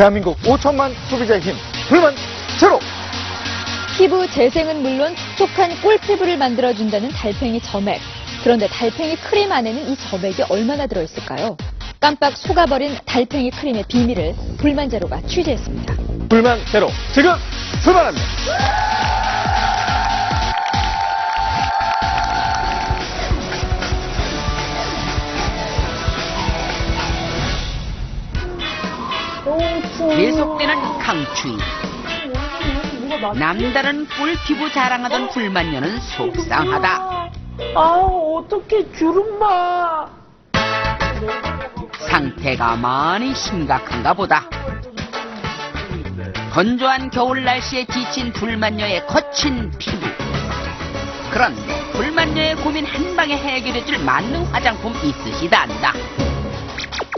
대한민국 5천만 소비자의 힘, 불만 제로! 피부 재생은 물론 촉촉한 꿀 피부를 만들어준다는 달팽이 점액. 그런데 달팽이 크림 안에는 이 점액이 얼마나 들어있을까요? 깜빡 속아버린 달팽이 크림의 비밀을 불만제로가 취재했습니다. 불만 제로, 지금 출발합니다. 계속되는 강추위. 남다른 꿀 피부 자랑하던 불만녀는 속상하다. 아우, 어떡해, 주름마. 상태가 많이 심각한가 보다. 건조한 겨울 날씨에 지친 불만녀의 거친 피부. 그런데 불만녀의 고민 한 방에 해결해줄 만능 화장품 있으시단다.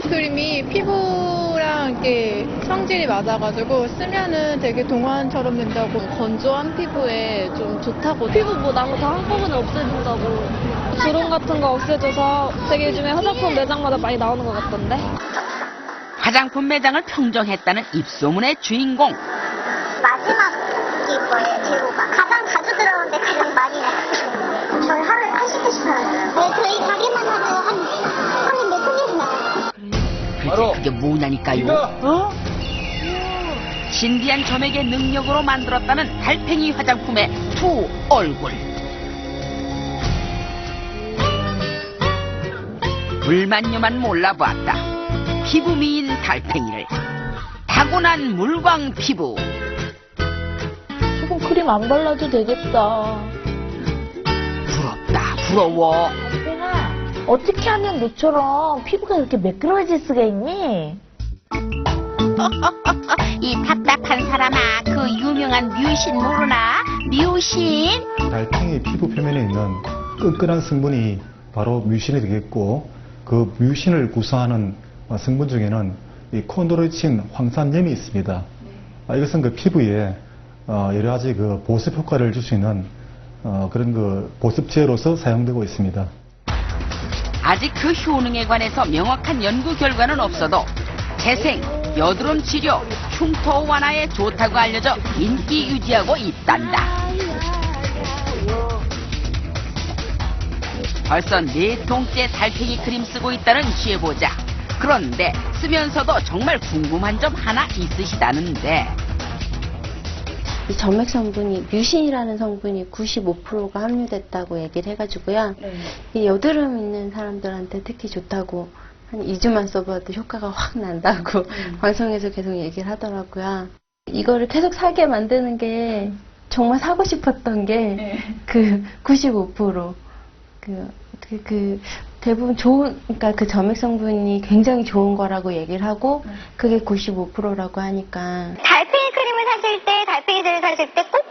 크림이 피부랑 이렇게 성질이 맞아가지고 쓰면은 되게 동안처럼 된다고, 건조한 피부에 좀 좋다고. 피부 뭐 나고 다 한꺼번에 없애준다고. 주름 같은 거 없애줘서 되게 요즘에 화장품 매장마다 많이 나오는 것 같던데. 화장품 매장을 평정했다는 입소문의 주인공. 마지막일 거예요, 재고가. 가장 자주 들어오는데 가장 많이 나요. 저희 하루에 80개씩 나와요. 네, 저희 가게만 하면 하루에 몇 통씩 나와요. 글쎄 그게 뭐냐니까요. 신비한 점액의 능력으로 만들었다는 달팽이 화장품의 두 얼굴. 불만녀만 몰라봤다. 피부 미인 달팽이를 타고난 물광 피부. 수분 크림 안 발라도 되겠다. 부럽다 부러워. 달팽아, 어떻게 하면 너처럼 피부가 이렇게 매끄러워질 수가 있니? 이 답답한 사람아, 그 유명한 뮤신 모르나? 뮤신? 달팽이 피부 표면에 있는 끈끈한 성분이 바로 뮤신이 되겠고, 그 뮤신을 구성하는 성분 중에는 이 콘드로이친 황산염이 있습니다. 이것은 그 피부에 여러 가지 그 보습 효과를 줄 수 있는 그런 그 보습제로서 사용되고 있습니다. 아직 그 효능에 관해서 명확한 연구 결과는 없어도 재생, 여드름 치료, 흉터 완화에 좋다고 알려져 인기 유지하고 있단다. 벌써 4통째 달팽이 크림 쓰고 있다는 취해보자. 그런데 쓰면서도 정말 궁금한 점 하나 있으시다는데. 이 점액 성분이 뮤신이라는 성분이 95%가 함유됐다고 얘기를 해가지고요. 이 여드름 있는 사람들한테 특히 좋다고 한 2주만 써봐도 효과가 확 난다고 방송에서 계속 얘기를 하더라고요. 이거를 계속 사게 만드는 게 정말 사고 싶었던 게 그 95%. 그 대부분 그러니까 그 점액 성분이 굉장히 좋은 거라고 얘기를 하고 그게 95%라고 하니까. 달팽이 크림을 사실 때, 달팽이들을 사실 때 꼭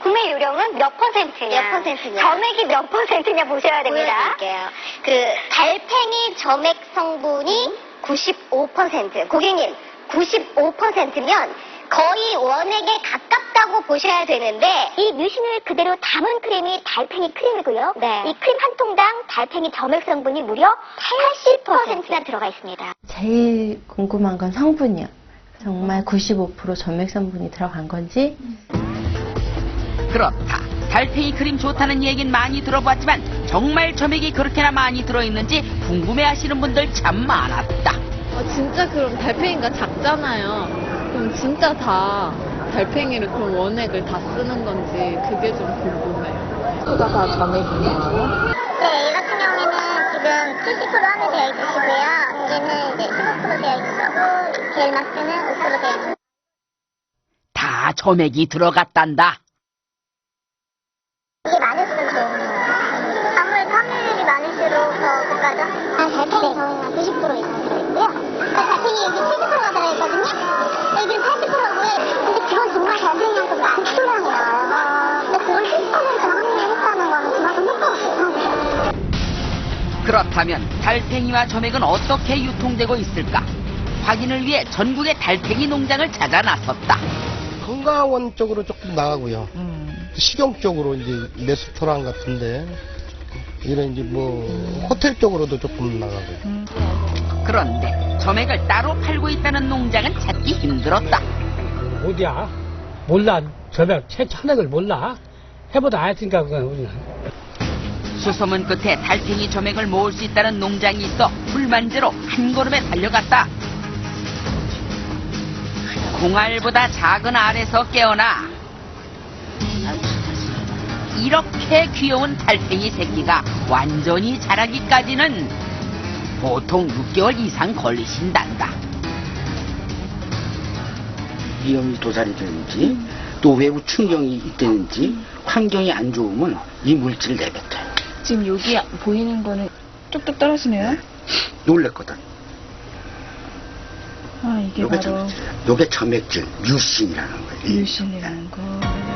구매 요령은 몇 퍼센트냐? 몇 퍼센트냐? 점액이 몇 퍼센트냐 보셔야 됩니다. 보여드릴게요. 그 달팽이 점액 성분이 95%. 고객님, 95%면 거의 원액에 가깝다고 보셔야 되는데, 이 뮤신을 그대로 담은 크림이 달팽이 크림이고요. 이 크림 한 통당 달팽이 점액 성분이 무려 80%나 들어가 있습니다. 제일 궁금한 건 성분이요. 정말 95% 점액 성분이 들어간 건지. 그렇다. 달팽이 크림 좋다는 얘긴 많이 들어봤지만 정말 점액이 그렇게나 많이 들어있는지 궁금해하시는 분들 참 많았다. 진짜 그럼 달팽이가 작잖아요. 그럼 진짜 다 달팽이를 그럼 원액을 다 쓰는 건지 그게 좀 궁금해요. 피부가 다 점액이네요. 네, 이 같은 경우에는 지금 70% 함유되어 있으시고요. 얘는 이제 15% 되어 있고, 겔마스는 5% 되어 있습니다. 다 점액이 들어갔단다. 이게 많을수록 좋은 거예요. 아무래도 함유율이 많을수록 더 그까죠? 달팽이 저희는 90% 이상 들어있고요. 그러니까 달팽이 여기 70%가 들어있거든요? 여기는 80%고요. 근데 그건 정말 달팽이한테 많더라고요. 근데 그걸 70% 함유를 했다는 거는 그만큼 효과가 좋다는 거예요. 그렇다면 달팽이와 점액은 어떻게 유통되고 있을까? 확인을 위해 전국의 달팽이 농장을 찾아 나섰다. 건강원 쪽으로 조금 나가고요. 식용 쪽으로 이제 레스토랑 같은데 이런 이제 뭐 호텔 쪽으로도 조금 나가고요. 그런데 점액을 따로 팔고 있다는 농장은 찾기 힘들었다. 어디야? 몰라. 점액, 천액을 몰라. 해보다 안 했으니까 우리는. 수소문 끝에 달팽이 점액을 모을 수 있다는 농장이 있어 불만제로 한 걸음에 달려갔다. 공알보다 작은 알에서 깨어나 이렇게 귀여운 달팽이 새끼가 완전히 자라기까지는 보통 6개월 이상 걸리신단다. 위험이 도달이되는지 또 외부 충격이 있다든지 환경이 안 좋으면 이 물질을 내뱉어요. 지금 여기 보이는 거는 뚝뚝 떨어지네요. 놀랬거든. 아, 이게 바로 요게 점액질, 뮤신이라는 거예요. 뮤신이라는 거.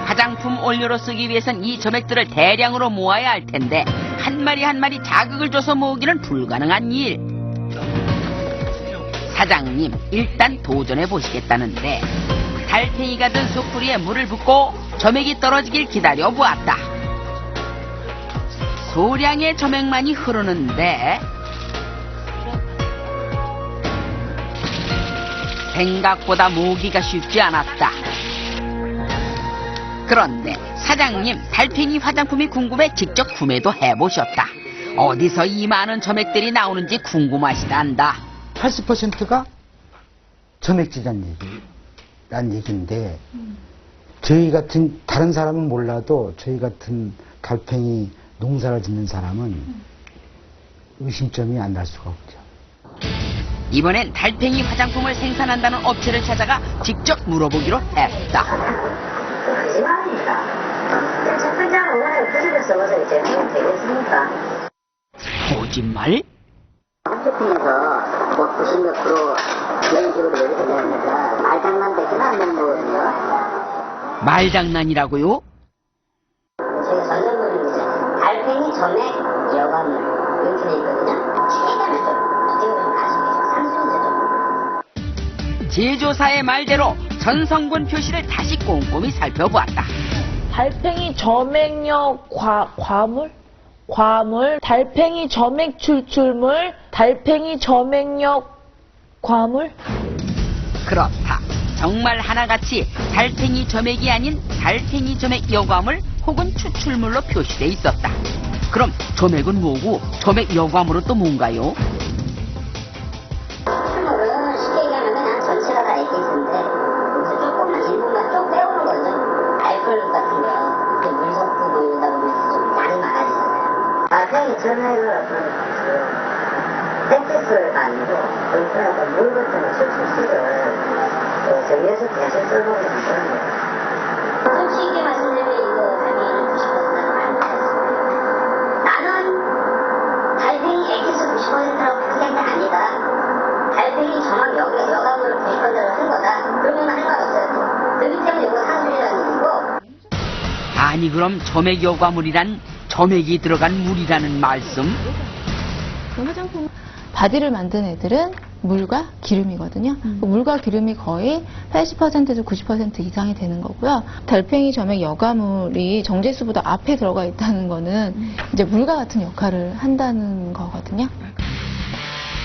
화장품 원료로 쓰기 위해선 이 점액들을 대량으로 모아야 할 텐데 한 마리 한 마리 자극을 줘서 모으기는 불가능한 일. 사장님, 일단 도전해 보시겠다는데 달팽이가 든 숯불에 물을 붓고 점액이 떨어지길 기다려 보았다. 소량의 점액만이 흐르는데 생각보다 모으기가 쉽지 않았다. 그런데 사장님, 달팽이 화장품이 궁금해 직접 구매도 해보셨다. 어디서 이 많은 점액들이 나오는지 궁금하시단다. 80%가 점액질이라는 얘기인데 저희 같은 다른 사람은 몰라도 저희 같은 달팽이 농사를 짓는 사람은 의심점이 안 날 수가 없죠. 이번엔 달팽이 화장품을 생산한다는 업체를 찾아가 직접 물어보기로 했다. 거짓말입니다. 첫 번째 오늘 그릇을 써서 이제 되겠습니까? 거짓말? 한제품에서 뭐 90몇 % 개인적으로 여기서 내니까 말장난 되지는 않는 거거든요. 말장난이라고요? 제가 전설물입니다. 달팽이 점액 여과물 용품에 있거든요. 체감을 좀 이쪽으로 좀 아시게 좀 상승이죠 좀. 제조사의 말대로 전성분 표시를 다시 꼼꼼히 살펴보았다. 달팽이 점액력 과물, 달팽이 점액 추출물, 달팽이 점액력 과물. 그렇다. 정말 하나같이 달팽이 점액이 아닌 달팽이 점액 여과물 혹은 추출물로 표시돼 있었다. 그럼 점액은 뭐고 점액 여과물은 또 뭔가요? 추출물은 쉽게 얘기하면 그냥 전체가 다 액기스인데 조금만 일부만 좀 빼오는 거죠. 알코올 같은 거, 물 섞고 뭐 이러다 보면 좀 양이 많아지잖아요. 달팽이 점액을 액기스를 아니고 그러니까 물 같은 추출식을 정리해서 계속 써보는 그런 거예요. 솔직히 말씀드리면 이거 달팽이는 90%는 안 됐습니다. 나는 달팽이 액기스 90%라고 그게 아니다. 달팽이 정확 여과물을 90%를 쓴 거다. 그러면 할 말 없어요. 그렇기 때문에 이거 사술이라는 얘기고. 아니 그럼 점액 여과물이란 점액이 들어간 물이라는 말씀? 그 화장품 바디를 만든 애들은 물과 기름이거든요. 그 물과 기름이 거의 80%에서 90% 이상이 되는 거고요. 달팽이 점액 여과물이 정제수보다 앞에 들어가 있다는 거는 이제 물과 같은 역할을 한다는 거거든요.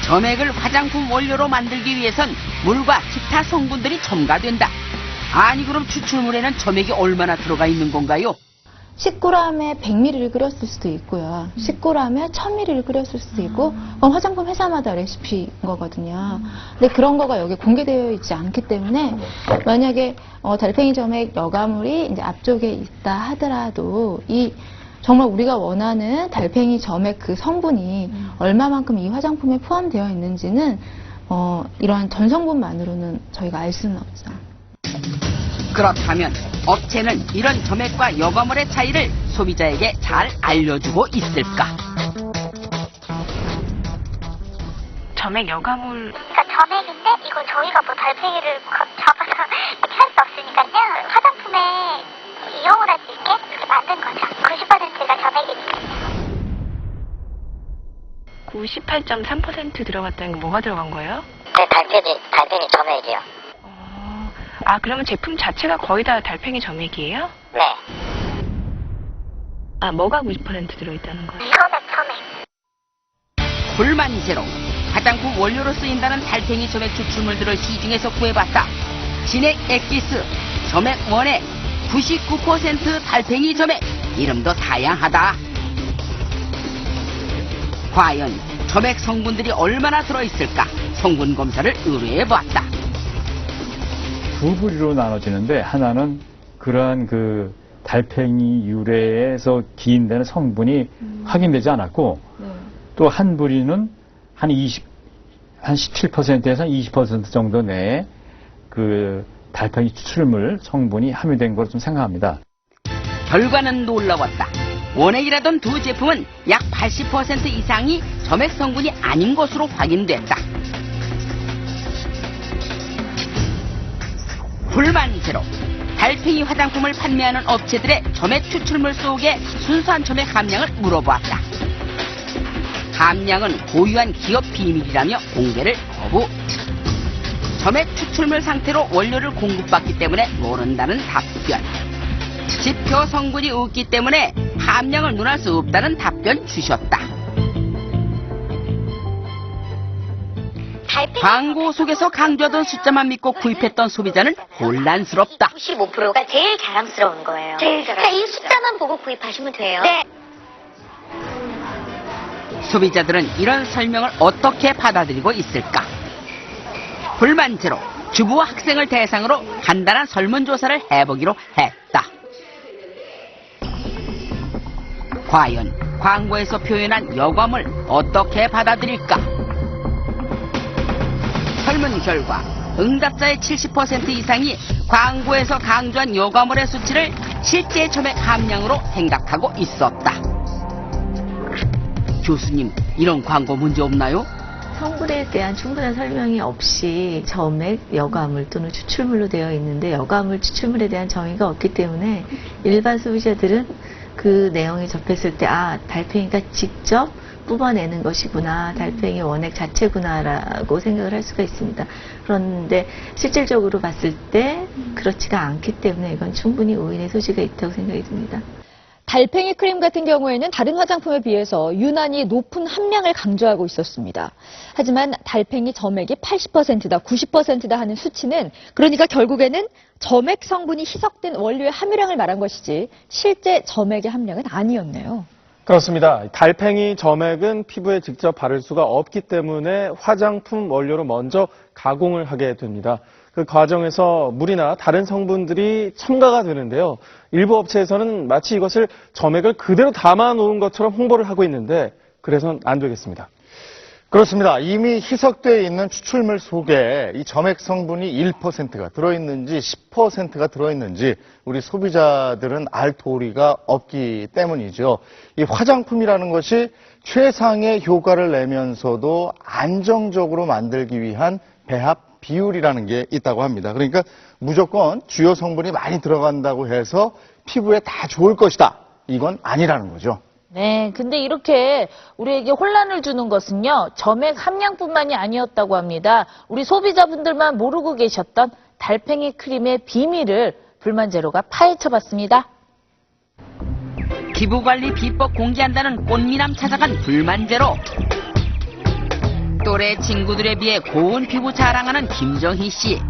점액을 화장품 원료로 만들기 위해선 물과 기타 성분들이 첨가된다. 아니 그럼 추출물에는 점액이 얼마나 들어가 있는 건가요? 10g에 100ml를 끓였을 수도 있고요. 10g에 1000ml를 끓였을 수도 있고, 그건 화장품 회사마다 레시피인 거거든요. 근데 그런 거가 여기 공개되어 있지 않기 때문에, 만약에 달팽이 점액 여과물이 이제 앞쪽에 있다 하더라도, 정말 우리가 원하는 달팽이 점액 그 성분이 얼마만큼 이 화장품에 포함되어 있는지는, 이러한 전성분만으로는 저희가 알 수는 없죠. 그렇다면 업체는 이런 점액과 여과물의 차이를 소비자에게 잘 알려주고 있을까? 점액 여과물. 그러니까 점액인데 이거 저희가 뭐 달팽이를 잡아서 이렇게 할 수 없으니까요. 화장품에 이용을 할 수 있게 이렇게 만든 거죠. 90%가 점액이니까. 98.3% 들어갔다는 게 뭐가 들어간 거예요? 네, 달팽이 점액이요. 아, 그러면 제품 자체가 거의 다 달팽이 점액이에요? 네. 아, 뭐가 90% 들어있다는 거예요? 점액. 불만제로 화장품 원료로 쓰인다는 달팽이 점액 추출물들을 시중에서 구해봤다. 진액 엑기스, 점액 원액, 99% 달팽이 점액, 이름도 다양하다. 과연 점액 성분들이 얼마나 들어있을까? 성분 검사를 의뢰해봤다. 두 부류로 나눠지는데, 하나는 그러한 그 달팽이 유래에서 기인되는 성분이 확인되지 않았고, 또 한 부류는 한 17%에서 20% 정도 내에 그 달팽이 추출물 성분이 함유된 것으로 좀 생각합니다. 결과는 놀라웠다. 원액이라던 두 제품은 약 80% 이상이 점액 성분이 아닌 것으로 확인됐다. 불만 제로. 달팽이 화장품을 판매하는 업체들의 점액 추출물 속의 순수한 점액 함량을 물어보았다. 함량은 고유한 기업 비밀이라며 공개를 거부. 점액 추출물 상태로 원료를 공급받기 때문에 모른다는 답변. 지표 성분이 없기 때문에 함량을 논할 수 없다는 답변 주셨다. 광고 속에서 강조하던 숫자만 믿고 구입했던 소비자는 혼란스럽다. 95%가 제일 자랑스러운 거예요. 제일 자랑스러운. 그러니까 이 숫자만 보고 구입하시면 돼요. 네. 소비자들은 이런 설명을 어떻게 받아들이고 있을까? 불만 제로. 주부와 학생을 대상으로 간단한 설문조사를 해보기로 했다. 과연 광고에서 표현한 여과물 어떻게 받아들일까? 설문 결과 응답자의 70% 이상이 광고에서 강조한 여과물의 수치를 실제 점액 함량으로 생각하고 있었다. 교수님, 이런 광고 문제 없나요? 성분에 대한 충분한 설명이 없이 점액, 여과물 또는 추출물로 되어 있는데 여과물, 추출물에 대한 정의가 없기 때문에 일반 소비자들은 그 내용이 접했을 때 달팽이가 직접 뽑아내는 것이구나, 달팽이 원액 자체구나라고 생각을 할 수가 있습니다. 그런데 실질적으로 봤을 때 그렇지가 않기 때문에 이건 충분히 오인의 소지가 있다고 생각이 듭니다. 달팽이 크림 같은 경우에는 다른 화장품에 비해서 유난히 높은 함량을 강조하고 있었습니다. 하지만 달팽이 점액이 80%다, 90%다 하는 수치는 그러니까 결국에는 점액 성분이 희석된 원료의 함유량을 말한 것이지 실제 점액의 함량은 아니었네요. 그렇습니다. 달팽이 점액은 피부에 직접 바를 수가 없기 때문에 화장품 원료로 먼저 가공을 하게 됩니다. 그 과정에서 물이나 다른 성분들이 첨가가 되는데요. 일부 업체에서는 마치 이것을 점액을 그대로 담아놓은 것처럼 홍보를 하고 있는데 그래서는 안 되겠습니다. 그렇습니다. 이미 희석되어 있는 추출물 속에 이 점액 성분이 1%가 들어있는지 10%가 들어있는지 우리 소비자들은 알 도리가 없기 때문이죠. 이 화장품이라는 것이 최상의 효과를 내면서도 안정적으로 만들기 위한 배합 비율이라는 게 있다고 합니다. 그러니까 무조건 주요 성분이 많이 들어간다고 해서 피부에 다 좋을 것이다. 이건 아니라는 거죠. 네, 근데 이렇게 우리에게 혼란을 주는 것은요, 점액 함량뿐만이 아니었다고 합니다. 우리 소비자분들만 모르고 계셨던 달팽이 크림의 비밀을 불만제로가 파헤쳐봤습니다. 피부관리 비법 공개한다는 꽃미남 찾아간 불만제로. 또래 친구들에 비해 고운 피부 자랑하는 김정희 씨.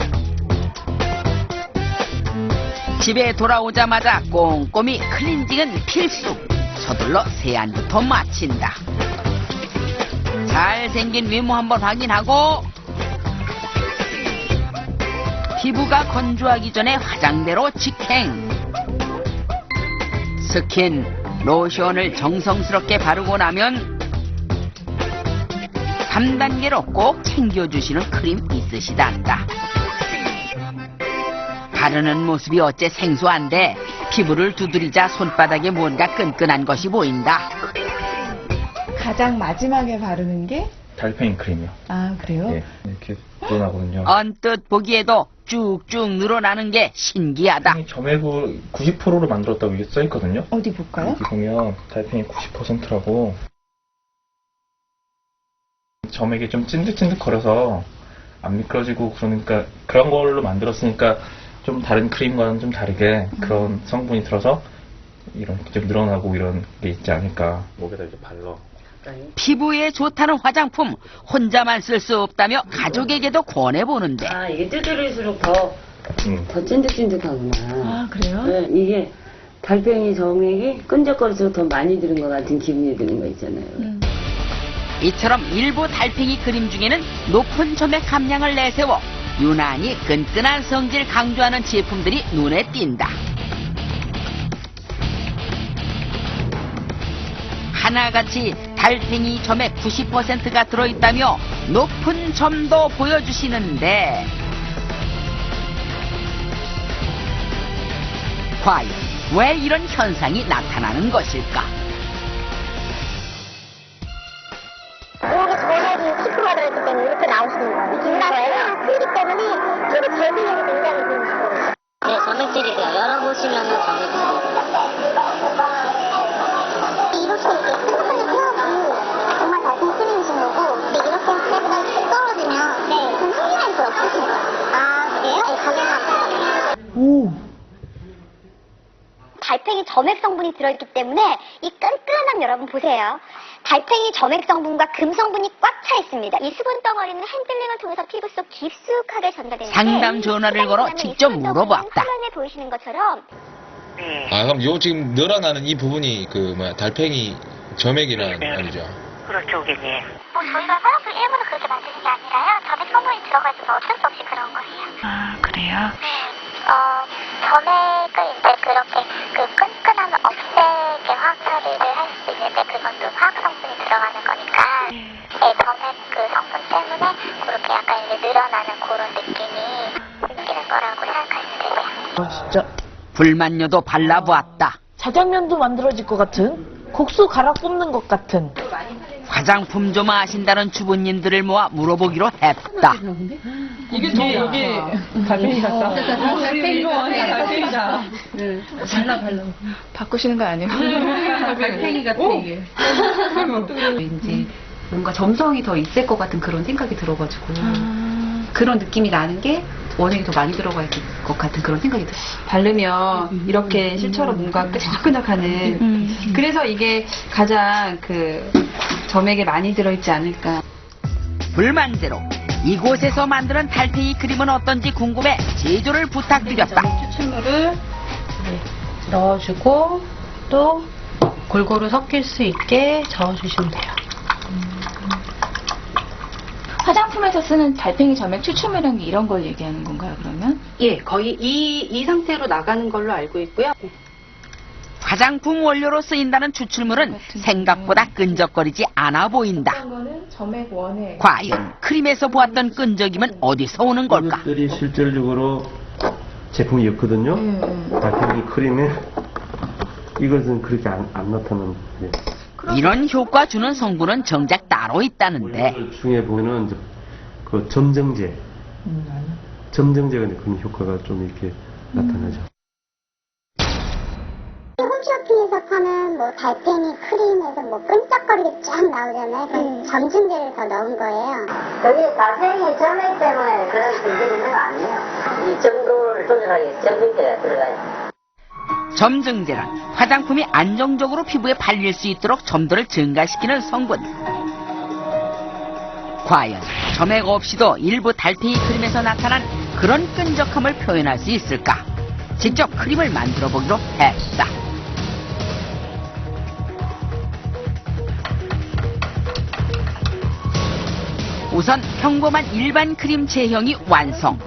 집에 돌아오자마자 꼼꼼히 클렌징은 필수. 서둘러 세안부터 마친다. 잘생긴 외모 한번 확인하고 피부가 건조하기 전에 화장대로 직행. 스킨, 로션을 정성스럽게 바르고 나면 3단계로 꼭 챙겨주시는 크림 있으시단다. 바르는 모습이 어째 생소한데 피부를 두드리자 손바닥에 뭔가 끈끈한 것이 보인다. 가장 마지막에 바르는 게? 달팽이 크림이요. 아, 그래요? 네, 이렇게 늘어나거든요. 언뜻 보기에도 쭉쭉 늘어나는 게 신기하다. 점액을 90%로 만들었다고 이게 써있거든요. 어디 볼까요? 여기 보면 달팽이 90%라고. 점액이 좀 찐득찐득거려서 안 미끄러지고 그러니까 그런 걸로 만들었으니까 좀 다른 크림과는 좀 다르게 그런 성분이 들어서 이런 좀 늘어나고 이런 게 있지 않을까. 목에다 이제 발라. 피부에 좋다는 화장품 혼자만 쓸 수 없다며 가족에게도 권해보는데 아, 이게 두드릴수록 더 찐득찐득하구나. 아, 그래요? 네, 이게 달팽이 점액이 끈적거릴수록 더 많이 들은 것 같은 기분이 드는 거 있잖아요. 이처럼 일부 달팽이 크림 중에는 높은 점액 함량을 내세워 유난히 끈끈한 성질을 강조하는 제품들이 눈에 띈다. 하나같이 달팽이 점액 90%가 들어있다며 높은 점도 보여주시는데 과연 왜 이런 현상이 나타나는 것일까? 여기 점액이 10%가 들어있기 때문에 이렇게 나오시는 거예요. 빛나서요. 그렇기 때문에 피부 재생력이 굉장히 좋으시거든요. 네, 점액질이세요. 열어보시면은 점액질이세요. 이렇게 끈적끈적 헤어도 정말 달팽이 크림이신 거고, 근데 이렇게 해보다 툭 떨어지면 그럼 흥미가 더 없으신 거예요. 아, 그래요? 네, 가격만. 달팽이 점액 성분이 들어있기 때문에 이 끈끈함 여러분 보세요. 달팽이 점액 성분과 금 성분이 꽉 차 있습니다. 이 수분 덩어리는 핸들링을 통해서 피부 속 깊숙하게 전달되는데 상담 전화를 걸어 직접 물어봤다. 화면에 보이시는 것처럼 아, 그럼 요 지금 늘어나는 이 부분이 달팽이 점액이라는 말이죠? 그렇죠, 고객님. 저희가 화장품 일부러 그렇게 만드는 게 아니라요. 점액 성분이 들어가지고 어쩔 수 없이 그런 거예요. 아, 그래요? 점액을 이제 그렇게 끈끈함을 없애게 화학 처리를 할 수 있는데 그것도 화학 성분이 들어가는 거니까 점액 성분 때문에 그렇게 약간 이제 늘어나는 그런 느낌이 생기는 거라고 생각하시면 되세요. 진짜. 불만료도 발라보았다. 자장면도 만들어질 것 같은, 국수 갈아 굽는 것 같은. 화장품 좀 아신다는 주부님들을 모아 물어보기로 했다. 이게 여기 달팽이 같다. 달팽이다. 발라. 바꾸시는 거 아니에요? 달팽이 같아 이게. 왠지 뭔가 점성이 더 있을 것 같은 그런 생각이 들어가지고 그런 느낌이 나는 게 원액이 더 많이 들어가 있을 것 같은 그런 생각이 들어요. 바르면 이렇게 실처럼 뭔가 끄적끄적하는 그래서 이게 가장 점액에 많이 들어있지 않을까. 불만대로 이곳에서 만드는 달팽이 크림은 어떤지 궁금해 제조를 부탁드렸다. 추출물을 넣어주고 또 골고루 섞일 수 있게 저어주시면 돼요. 화장품에서 쓰는 달팽이 점액 추출물이라는 게 이런 걸 얘기하는 건가요, 그러면? 예, 거의 이 상태로 나가는 걸로 알고 있고요. 화장품 원료로 쓰인다는 추출물은 생각보다 끈적거리지 않아 보인다. 거는 점액 원액. 과연 크림에서 보았던 끈적임은 어디서 오는 걸까? 이것들이 실질적으로 제품이었거든요. 달팽이 크림에 이것은 그렇게 안 나타나는데. 이런 효과 주는 성분은 정작 따로 있다는데. 중에 보면은 이제 그 점정제, 점정제가 그런 효과가 좀 이렇게 나타나죠. 홈쇼핑에서 파는 달팽이 크림에서 끈적거리게 쫙 나오잖아요. 그럼 점증제를 더 넣은 거예요. 여기 달팽이 점액 때문에 그런 문제는 아니에요. 이 정도를 조절하기 점증제가 들어가요. 점증제는 화장품이 안정적으로 피부에 발릴 수 있도록 점도를 증가시키는 성분. 과연 점액 없이도 일부 달팽이 크림에서 나타난 그런 끈적함을 표현할 수 있을까? 직접 크림을 만들어 보기로 했다. 우선 평범한 일반 크림 제형이 완성.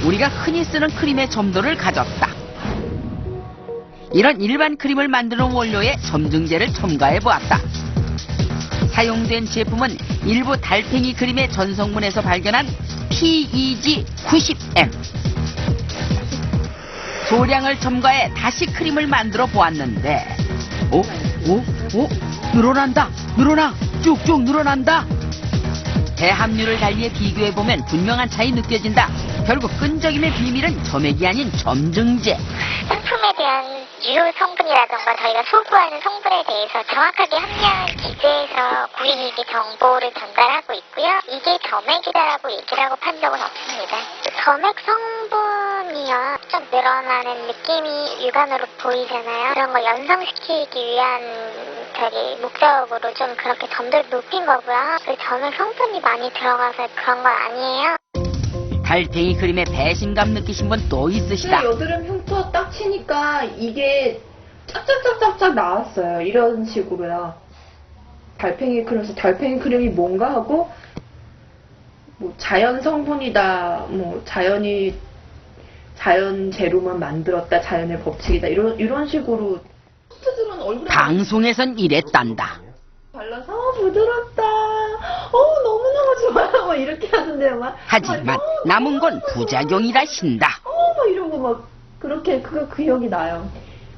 우리가 흔히 쓰는 크림의 점도를 가졌다. 이런 일반 크림을 만드는 원료에 점증제를 첨가해 보았다. 사용된 제품은 일부 달팽이 크림의 전성분에서 발견한 PEG-90M. 소량을 첨가해 다시 크림을 만들어 보았는데 늘어난다. 쭉쭉 늘어난다. 대함률을 달리해 비교해보면 분명한 차이 느껴진다. 결국 끈적임의 비밀은 점액이 아닌 점증제. 상품에 대한 유효 성분이라던가 저희가 소구하는 성분에 대해서 정확하게 함량 기재해서 고객에게 정보를 전달하고 있고요. 이게 점액이다라고 얘기를 하고 판 적은 없습니다. 점액 성분이요. 좀 늘어나는 느낌이 육안으로 보이잖아요. 그런 거 연상시키기 위한 자기 목적으로 좀 그렇게 점도를 높인 거고요. 그 점액 성분이 많이 들어가서 그런 건 아니에요. 달팽이 크림에 배신감 느끼신 분 또 있으시다. 여드름 흉터 딱 치니까 이게 짝짝짝짝짝 나왔어요. 이런 식으로요. 달팽이 크림에서 달팽이 크림이 뭔가 하고 뭐 자연 성분이다, 뭐 자연 재료만 만들었다, 자연의 법칙이다, 이런 식으로 방송에선 이랬단다. 발라서 부드럽다, 너무너무 좋아요, 막 이렇게 하는데요, 막. 하지만 남은 건 부작용이라신다. 막 이러고 막 그렇게 그 기억이 나요.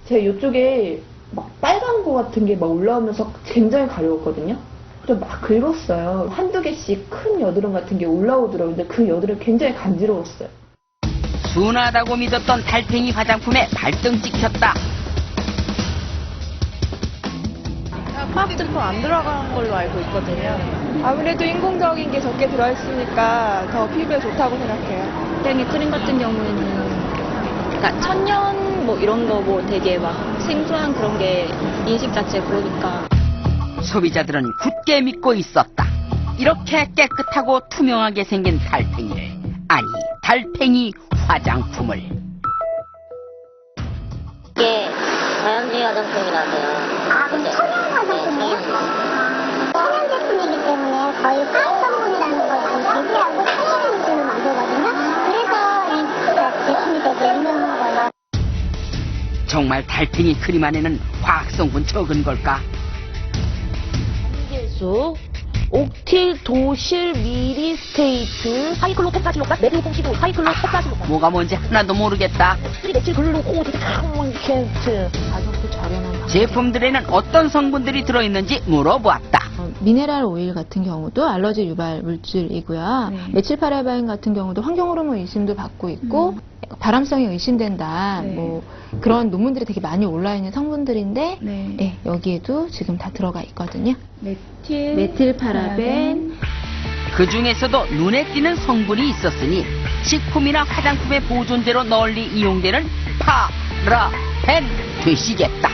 제 이쪽에 막 빨간 거 같은 게 막 올라오면서 굉장히 가려웠거든요. 그래서 막 긁었어요. 한두 개씩 큰 여드름 같은 게 올라오더라고요. 근데 그 여드름 굉장히 간지러웠어요. 순하다고 믿었던 달팽이 화장품에 발등 찍혔다. 화학제품 안 들어간 걸로 알고 있거든요. 아무래도 인공적인 게 적게 들어있으니까 더 피부에 좋다고 생각해요. 달팽이 크림 같은 경우에는 그러니까 천연 뭐 이런 거 뭐 되게 막 생소한 그런 게 인식 자체 그러니까. 소비자들은 굳게 믿고 있었다. 이렇게 깨끗하고 투명하게 생긴 달팽이를, 아니 달팽이 화장품을. 이게 자연주의 화장품이라서요. 그럼 천연 화장품이에요? 천연 제품이기 때문에 거의 화학 성분이라는 걸 많이 제시하고 천연한 제품을 만들거든요. 그래서 이 제품이 되게 유명한 거예요. 정말 달팽이 크림 안에는 화학성분 적은 걸까? 수 옥틸 도실 미리스테이트 하이클로토카실로카 메디오콩시도 하이클로토카실로카 뭐가 뭔지 하나도 모르겠다. 메틸 글루코드 캔트 가격도 저렴한 제품들에는 어떤 성분들이 들어있는지 물어보았다. 미네랄 오일 같은 경우도 알러지 유발 물질이고요. 메칠파라바인 같은 경우도 환경호르몬 의심도 받고 있고 발암성이 의심된다. 뭐 그런 논문들이 되게 많이 올라 있는 성분들인데 네, 여기에도 지금 다 들어가 있거든요. 메틸파라벤. 그 중에서도 눈에 띄는 성분이 있었으니 식품이나 화장품의 보존제로 널리 이용되는 파라벤 되시겠다.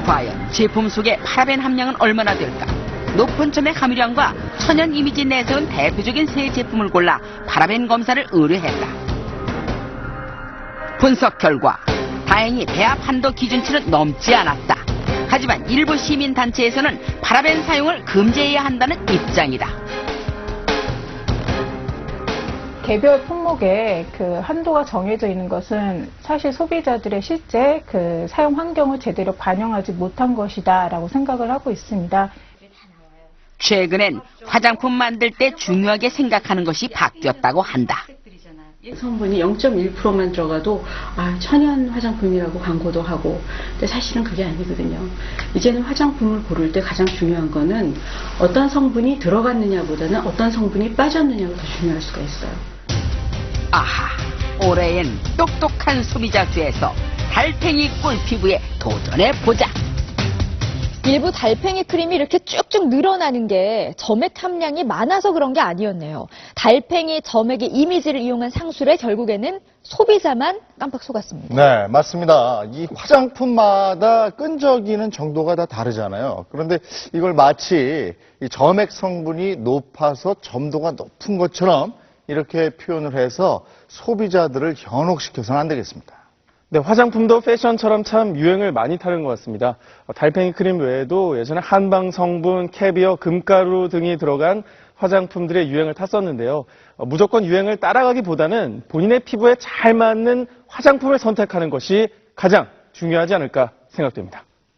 과연 제품 속의 파라벤 함량은 얼마나 될까? 높은 점액 함유량과 천연 이미지 내세운 대표적인 세 제품을 골라 파라벤 검사를 의뢰했다. 분석 결과 다행히 배합 한도 기준치는 넘지 않았다. 하지만 일부 시민단체에서는 파라벤 사용을 금지해야 한다는 입장이다. 개별 품목에 그 한도가 정해져 있는 것은 사실 소비자들의 실제 그 사용 환경을 제대로 반영하지 못한 것이다라고 생각을 하고 있습니다. 최근엔 화장품 만들 때 중요하게 생각하는 것이 바뀌었다고 한다. 성분이 0.1%만 들어가도 천연 화장품이라고 광고도 하고, 근데 사실은 그게 아니거든요. 이제는 화장품을 고를 때 가장 중요한 거는 어떤 성분이 들어갔느냐보다는 어떤 성분이 빠졌느냐가 더 중요할 수가 있어요. 아하, 올해엔 똑똑한 소비자 뒤에서 달팽이 꿀피부에 도전해보자. 일부 달팽이 크림이 이렇게 쭉쭉 늘어나는 게 점액 함량이 많아서 그런 게 아니었네요. 달팽이 점액의 이미지를 이용한 상술에 결국에는 소비자만 깜빡 속았습니다. 네, 맞습니다. 이 화장품마다 끈적이는 정도가 다 다르잖아요. 그런데 이걸 마치 이 점액 성분이 높아서 점도가 높은 것처럼 이렇게 표현을 해서 소비자들을 현혹시켜서는 안 되겠습니다. 네, 화장품도 패션처럼 참 유행을 많이 타는 것 같습니다. 달팽이 크림 외에도 예전에 한방 성분, 캐비어, 금가루 등이 들어간 화장품들의 유행을 탔었는데요. 무조건 유행을 따라가기보다는 본인의 피부에 잘 맞는 화장품을 선택하는 것이 가장 중요하지 않을까 생각됩니다.